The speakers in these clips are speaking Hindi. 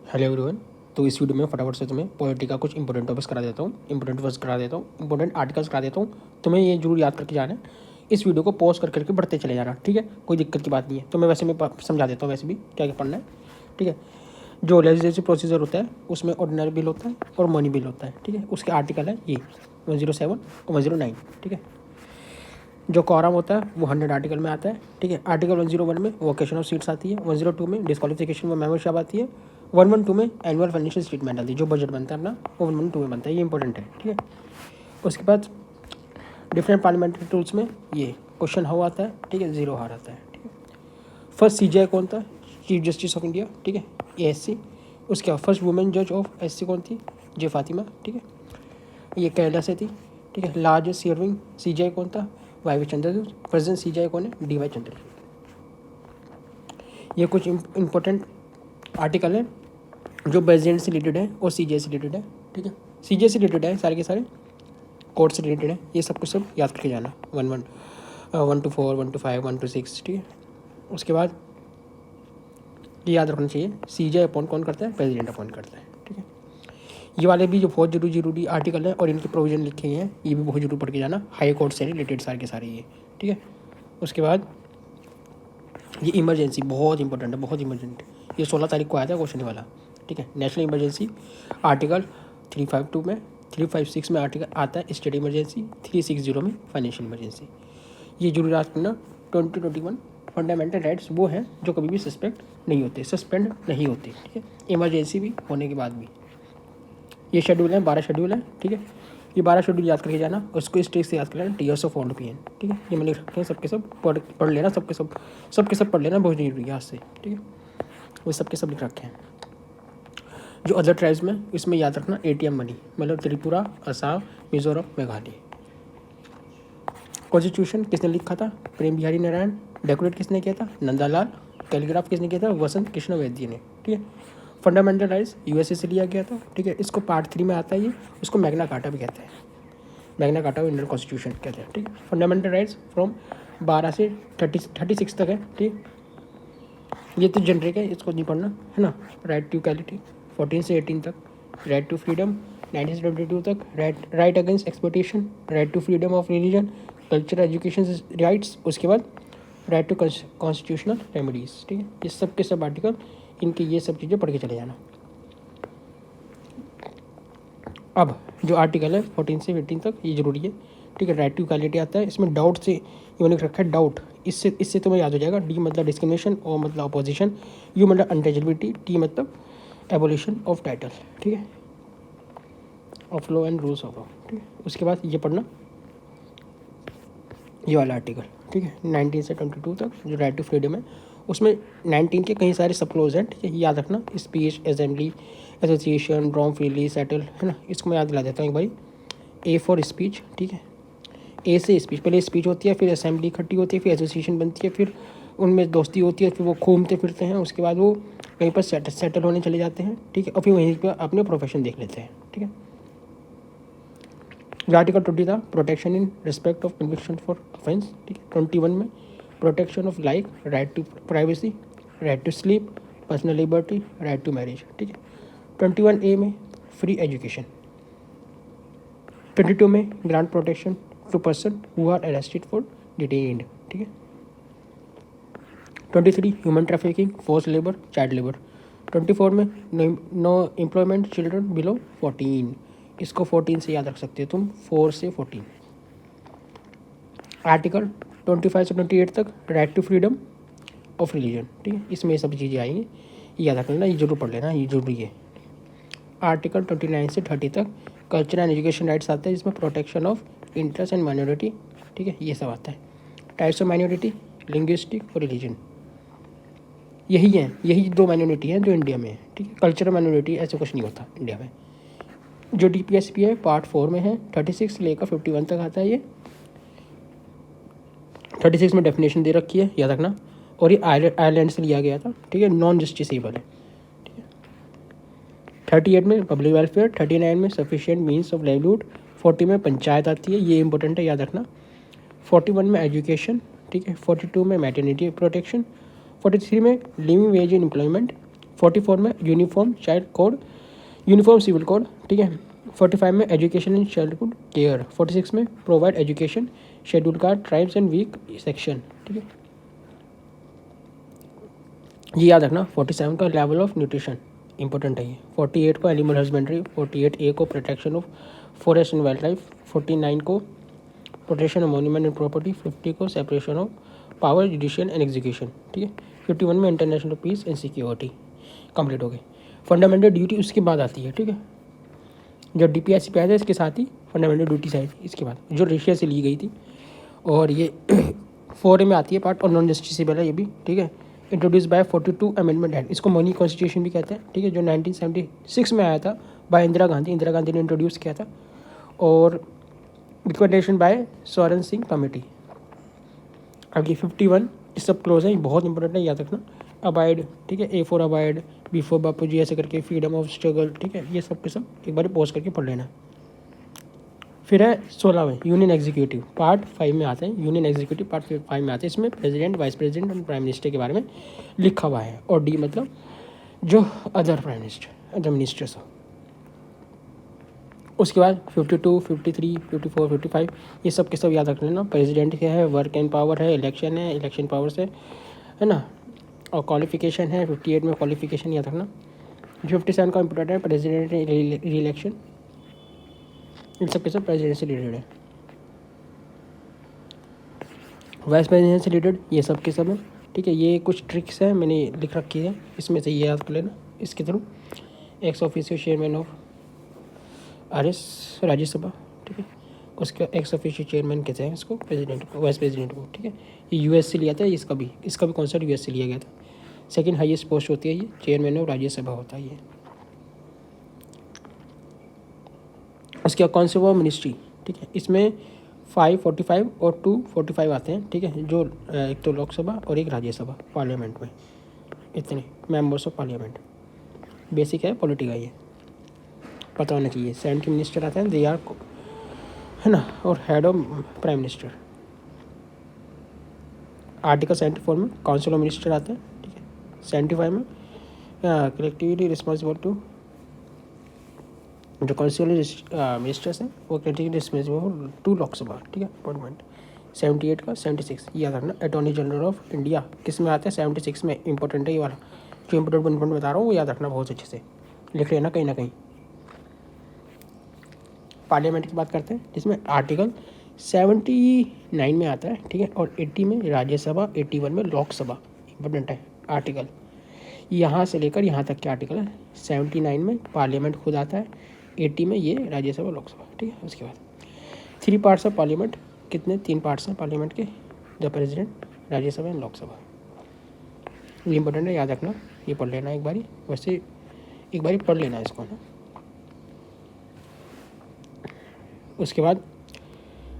Hello everyone. तो इस वीडियो में फटाफट से तुम्हें पॉलिटी का कुछ इंपॉर्टेंट टॉपिक्स करा देता हूँ, इंपॉर्टेंट वर्ड्स करा देता हूँ, इंपॉर्टेंट आर्टिकल्स करा देता हूँ। तुम्हें ये जरूर याद करके जाना है। इस वीडियो को पॉज कर करके बढ़ते चले जाना, ठीक है। कोई दिक्कत की बात नहीं है। तो मैं समझा देता हूँ वैसे भी क्या क्या पढ़ना है, ठीक है। जो लेजिस्लेटिव प्रोसीजर होता है उसमें ऑर्डिनरी बिल होता है और मनी बिल होता है, ठीक है। उसके आर्टिकल है ये 107 और 109, ठीक है। जो कॉरम होता है वो 100 आर्टिकल में आता है, ठीक है। आर्टिकल 101 में वोकेशन ऑफ सीट्स आती है, 102 में डिस्क्वालिफिकेशन व मेंबरशिप आती है, 112 में एनुअल फाइनेंशियल स्टेटमेंट आती है। जो बजट बनता है अपना वो 112 में बनता है, ये इंपॉर्टेंट है, ठीक है। उसके बाद डिफरेंट पार्लियामेंट्री टूल्स में ये क्वेश्चन हाउ आता है, ठीक है, जीरो हार आता है, ठीक है। फर्स्ट CJI कौन था? चीफ जस्टिस ऑफ इंडिया, ठीक है, ASC। उसके बाद फर्स्ट वुमेन जज ऑफ SC कौन थी? जे फातिमा, ठीक है, ये केरला से थी, ठीक है। लार्जेस्ट सर्विंग CJI कौन था? YV चंद्रचूड़। प्रेजेंट CJI कौन है? DY चंद्रचूड़। ये कुछ इंपॉर्टेंट आर्टिकल हैं जो प्रेसिडेंट से रिलेटेड है और CJI से रिलेटेड है, ठीक है। CJI से रिलेटेड है सारे के सारे, कोर्ट से रिलेटेड है। ये सब कुछ सब याद करके जाना, 1 to 4, 1 to 5, 1 to 6, ठीक है। उसके बाद ये याद रखना चाहिए, CJI अपॉइंट कौन करता है? प्रेसिडेंट अपॉइंट करता है, ठीक है। ये वाले भी जो बहुत जरूरी आर्टिकल है और इनके प्रोविजन लिखे हैं, ये भी बहुत जरूर पढ़ के जाना। हाई कोर्ट से रिलेटेड सारे के सारे ये, ठीक है। उसके बाद ये इमरजेंसी बहुत इंपॉर्टेंट है, बहुत इमरजेंट। ये 16 तारीख को आया था क्वेश्चन वाला, ठीक है। नेशनल इमरजेंसी आर्टिकल 352 में, 356 में आर्टिकल आता है स्टेट इमरजेंसी, 360 में फाइनेंशियल इमरजेंसी। ये जरूर याद करना। 2021 फंडामेंटल राइट्स वो हैं जो कभी भी सस्पेंड नहीं होते, ठीक है, इमरजेंसी भी होने के बाद भी। ये शेड्यूल है, 12 शेड्यूल है, ठीक है। ये 12 शेड्यूल याद करके जाना, उसको इस ट्रिक से याद कर लेना, टीयर्स ऑफ OPN, ठीक है। ये मैंने लिख रखे हैं, सबके सब पढ़ लेना, सबके सब पढ़ लेना, बहुत जरूरी है आज से, ठीक है। वो सबके सब लिख रखे हैं। जो अदर ट्राइब्स में, इसमें याद रखना ATM मनी, मतलब त्रिपुरा, असम, मिजोरम, मेघालय। कॉन्स्टिट्यूशन किसने लिखा था? प्रेम बिहारी नारायण। डेकोरेट किसने किया था? नंदालाल। कैलीग्राफ किसने किया था? वसंत कृष्ण वैद्य ने, ठीक है। फंडामेंटल राइट्स USA से लिया गया था, ठीक है। इसको पार्ट 3 में आता है ये, उसको मैग्ना कार्टा भी कहते हैं, मैग्ना कार्टा इंडियन कॉन्स्टिट्यूशन कहते हैं, ठीक है। फंडामेंटल राइट्स फ्रॉम 12 से 36 तक है, ठीक। ये तो जनरिक है, इसको नहीं पढ़ना है ना। राइट टू इक्वालिटी 14 से 18 तक, राइट टू फ्रीडम 19 से 22 तक, right against exploitation, right to freedom of religion, culture education rights. उसके बाद राइट टू कॉन्स्टिट्यूशनल रेमेडीज, ठीक है। ये सब के सब आर्टिकल, इनकी ये सब चीज़ें पढ़ के चले जाना। अब जो आर्टिकल है 14 से 18 तक, ये जरूरी है, ठीक है। राइट टू इक्वालिटी आता है, इसमें डाउट से इन्होंने रखा है डाउट, इससे तुम्हें याद हो जाएगा। D मतलब डिस्क्रिमिनेशन, O मतलब अपोजिशन, U मतलब अनटचेबिलिटी, T मतलब एबोलिशन ऑफ टाइटल, ठीक है, of law and rules of law, ठीक है। उसके बाद ये पढ़ना, ये वाला आर्टिकल, ठीक है, 19 से 22 तक जो राइट टू फ्रीडम है, उसमें 19 के कई सारे सब क्लोज हैं, ठीक है। याद रखना, speech, assembly, association, drawn freely, settle, है ना। इसको मैं याद दिला देता हूँ एक बारी। A फॉर स्पीच, ठीक है। A से स्पीच, पहले स्पीच होती है, फिर असेंबली इकट्ठी होती है, फिर एसोसिएशन बनती है, फिर उनमें दोस्ती होती है, फिर वो घूमते फिरते हैं, उसके बाद वो कहीं पर सेटल होने चले जाते हैं, ठीक है, और फिर वहीं पर अपने प्रोफेशन देख लेते हैं, ठीक है। जो आर्टिकल 20 था, protection in respect of conviction for offence, ठीक है। 21 में protection of life, right to privacy, right to sleep, personal liberty, right to marriage, ठीक है। 21A में फ्री एजुकेशन। 22 में grant protection to person who are arrested for detained, ठीक है। 23 human trafficking, force labour, child labour. 24 में नो एम्प्लॉयमेंट चिल्ड्रन बिलो 14, इसको 14 से याद रख सकते हो तुम, 4 से 14। आर्टिकल 25 से 28 तक right to freedom of religion, ठीक है। इसमें ये सब चीज़ें आएंगी, याद रख लेना, ये जरूर पढ़ लेना, ये जरूरी है। आर्टिकल 29 से 30 तक कल्चर एंड एजुकेशन राइट्स आता है, जिसमें protection of interest and minority, ठीक है, ये सब आता है। टाइप्स ऑफ माइनॉरिटी, लिंग्विस्टिक और रिलीजन, यही 2 माइनॉरिटी हैं जो इंडिया में है, ठीक है। कल्चरल माइनॉरिटी ऐसे कुछ नहीं होता इंडिया में। जो DPSP है पार्ट 4 में है, 36 से लेकर 51 तक आता है ये। 36 में डेफिनेशन दे रखी है, याद रखना, और ये आयरलैंड से लिया गया था, ठीक है, नॉन जस्टिसेबल है, ठीक है। 38 में पब्लिक वेलफेयर, 39 में सफिशिएंट मीन्स ऑफ लाइवलीहुड, 40 में पंचायत आती है, ये इंपॉर्टेंट है, याद रखना। 41 में एजुकेशन, ठीक है। 42 में मैटरनिटी प्रोटेक्शन, 43 में लिविंग वेज इन एम्प्लॉयमेंट, 44 में uniform child code, uniform civil code, ठीक है। 45 में एजुकेशन एंड चाइल्डहुड केयर। 46 में provide education, schedule caste, tribes and week section, ठीक है। ये याद रखना। 47 का लेवल ऑफ न्यूट्रिशन इंपॉर्टेंट है ये। 48 को एनिमल हस्बेंड्री, 48A को protection of forest and wildlife, 49 को protection of monument and property, 50 को separation of power judicial and execution, ठीक है। 51 में international peace and security complete हो गई। फंडामेंटल ड्यूटी उसके बाद आती है, ठीक है। जो DPSC पे आया था इसके साथ ही फंडामेंटल ड्यूटीज आई थी इसके बाद, जो रशिया से ली गई थी। और ये 4A में आती है पार्ट, और नॉन जस्टिसेबल है ये भी, ठीक है। इंट्रोड्यूस बाय 42 अमेंडमेंट एक्ट, इसको मनी कॉन्स्टिट्यूशन भी कहते हैं, ठीक है। जो 1976 में आया था बाय इंदिरा गांधी ने इंट्रोड्यूस किया था। और recommendation bye Soren Singh committee. अब ये 51 इस सब क्लोज है, बहुत इंपॉर्टेंट है, याद रखना। अबाइड, ठीक है। A for abide, B for Bapu ji, ऐसे करके फ्रीडम ऑफ स्ट्रगल, ठीक है। ये सब के सब एक बार पॉज करके पढ़ लेना। फिर है 16वें यूनियन एग्जीक्यूटिव, पार्ट 5 में आते हैं। यूनियन एग्जीक्यूटिव पार्ट 5 में आते हैं। इसमें प्रेसिडेंट, वाइस प्रेसिडेंट और प्राइम मिनिस्टर के बारे में लिखा हुआ है। और D मतलब जो other prime minister, other ministers हो। उसके बाद 52, 53, 54, 55 ये सब के सब याद रख लेना। प्रेसिडेंट क्या है, वर्क एंड पावर है, इलेक्शन है, इलेक्शन पावर से है ना। और क्वालिफिकेशन है 58 में, क्वालिफिकेशन याद रखना। 57 का इम्पोर्टेंट है प्रेसिडेंट री इलेक्शन, इन सब के सब प्रेसिडेंट से रिलेटेड है। वाइस प्रेसिडेंट से रिलेटेड ये सब के सब है, ठीक है। ये कुछ ट्रिक्स हैं मैंने लिख रखी है, इसमें से ये याद कर लेना इसके through. Ex officio chairman of RS Rajya Sabha, ठीक है। उसका एक्स ऑफिशियल चेयरमैन कहते हैं इसको, प्रेसिडेंट को, वाइस प्रेसिडेंट को, ठीक है। ये US से लिया था, इसका भी कॉन्सेप्ट US से लिया गया था। सेकंड हाईएस्ट पोस्ट होती है ये, चेयरमैन ऑफ राज्यसभा होता है ये। उसके बाद कॉन्सेप्ट ऑफ मिनिस्ट्री, ठीक है। इसमें 545 और 245 आते हैं, ठीक है। जो एक तो लोकसभा और एक राज्यसभा पार्लियामेंट में, इतने मेंबर्स ऑफ पार्लियामेंट। बेसिक है पॉलिटी का, ये पता होना चाहिए। 70 मिनिस्टर आते हैं, दे आर, है ना। और head of prime minister. Article 74 में काउंसिल ऑफ मिनिस्टर आते हैं, ठीक है। 75 में कलेक्टिवली रिस्पॉन्सिबल टू, जो काउंसिल मिनिस्टर्स हैं वो कलेक्टिवली रिस्पॉन्सिबल टू लोकसभा, ठीक है, अपॉइंटमेंट। 78 का 76 याद रखना। अटॉर्नी जनरल ऑफ इंडिया किस में आता है, 76 में। इंपॉर्टेंट है ये वाला, जो इंपॉर्टेंट बता रहा हूँ वो याद रखना बहुत अच्छे से, लिख लेना कहीं ना कहीं। पार्लियामेंट की बात करते हैं, जिसमें आर्टिकल 79 में आता है, ठीक है। और 80 में राज्यसभा, 81 में लोकसभा। इंपॉर्टेंट है आर्टिकल, यहाँ से लेकर यहाँ तक के आर्टिकल है। 79 में पार्लियामेंट खुद आता है, 80 में ये राज्यसभा लोकसभा, ठीक है। उसके बाद 3 पार्ट्स ऑफ पार्लियामेंट, कितने 3 पार्ट्स हैं पार्लियामेंट के, the president, Rajya Sabha and Lok Sabha. ये इंपॉर्टेंट है, याद रखना, ये पढ़ लेना एक बारी, वैसे एक बारी पढ़ लेना इसको ना। उसके बाद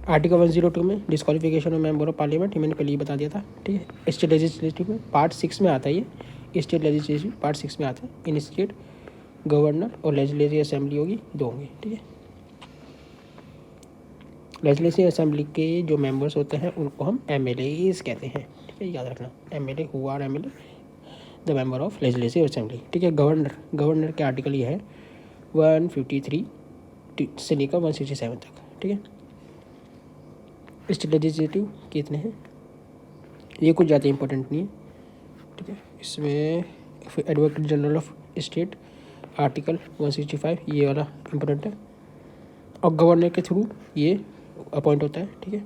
आर्टिकल 102 में disqualification of member of parliament, मैंने पहले ही बता दिया था, ठीक है। स्टेट लेजिस्लेटिव में पार्ट 6 में आता है ये, स्टेट लेजिस्लेटिव पार्ट 6 में आता है। इन स्टेट गवर्नर और लेजिस्लेटिव असेंबली होगी, 2 होंगे, ठीक है। लेजिस्लेटिव असेंबली के जो मेंबर्स होते हैं उनको हम MLAs कहते हैं, ठीक है, याद रखना। MLA who are MLA the member of legislative assembly, ठीक है। गवर्नर के आर्टिकल ये है 153 से लेकर 167 तक, ठीक है। स्टेट लेजिस्लेटिव कितने हैं, ये कुछ ज़्यादा इंपॉर्टेंट नहीं है, ठीक है। इसमें advocate general of state article 165 ये वाला इंपॉर्टेंट है। और गवर्नर के थ्रू ये अपॉइंट होता है, ठीक है।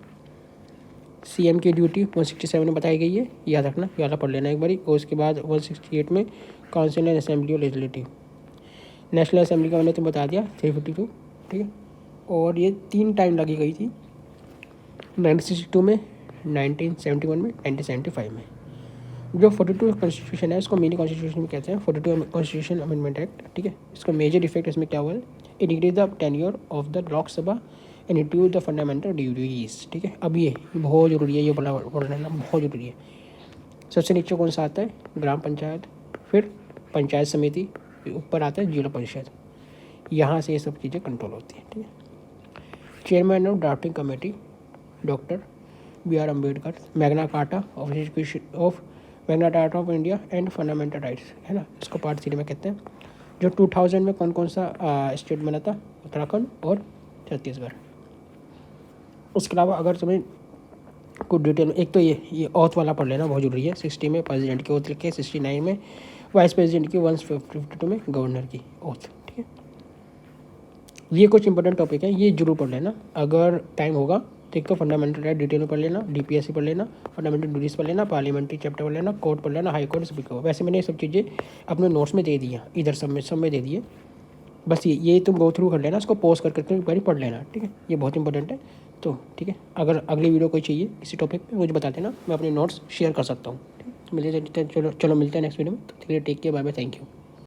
CM की ड्यूटी 167 में बताई गई है, याद रखना, ये वाला पढ़ लेना एक बारी। और उसके बाद 168 में council and assembly of legislative. National assembly का मैंने तो बता दिया 352, ठीक है। और ये 3 टाइम लगी गई थी, 1962 में, 1971 में, 1975 में। जो 42 कॉन्स्टिट्यूशन है इसको मिनी कॉन्स्टिट्यूशन भी कहते हैं, 42 कॉन्स्टिट्यूशन अमेंडमेंट एक्ट, ठीक है। इसका मेजर इफेक्ट इसमें क्या हुआ है, it increase the tenure of the Lok Sabha and introduce the fundamental duties, ठीक है। अब ये बहुत ज़रूरी है, ये पढ़ना बहुत ज़रूरी है। सबसे नीचे कौन सा आता है, ग्राम पंचायत, फिर पंचायत समिति, ऊपर आता है जिला परिषद। यहाँ से ये सब चीज़ें कंट्रोल होती हैं, ठीक है। Chairman of drafting committee doctor BR Ambedkar. Magna Carta of Magna Charta of India and fundamental rights, है ना, इसको पार्ट 3 में कहते हैं। जो 2000 में कौन कौन सा स्टेट बना था, उत्तराखंड और छत्तीसगढ़। उसके अलावा अगर तुम्हें कुछ डिटेल में, एक तो ये ऑथ वाला पढ़ लेना बहुत जरूरी है। 60 में प्रेसिडेंट की ओथ लिखे, 69 में वाइस प्रेसिडेंट की, 152 में गवर्नर की ओथ, ठीक है। ये कुछ इंपॉर्टेंट टॉपिक है, ये जरूर पढ़ लेना अगर टाइम होगा। तो एक तो फंडामेंटल राइट डिटेल में पढ़ लेना, डीपीएससी पढ़ लेना, फंडामेंटल ड्यूटीज पढ़ लेना, पार्लियामेंट्री चैप्टर पढ़ लेना, कोर्ट पढ़ लेना, हाई कोर्ट, स्पीकर। वैसे मैंने ये सब चीज़ें अपने नोट्स में दे दी हैं, इधर सब में दे दिए। बस ये तुम गो थ्रू कर लेना, इसको पॉज करके तुम एक बार पढ़ लेना, ठीक है। ये बहुत इंपॉर्टेंट है। तो ठीक है, अगर अगली वीडियो कोई चाहिए किसी टॉपिक पे मुझे बता देना, मैं अपने नोट्स शेयर कर सकता हूँ। ठीक है, मिलते चलो मिलते हैं नेक्स्ट वीडियो में। तो take care, bye bye, thank you.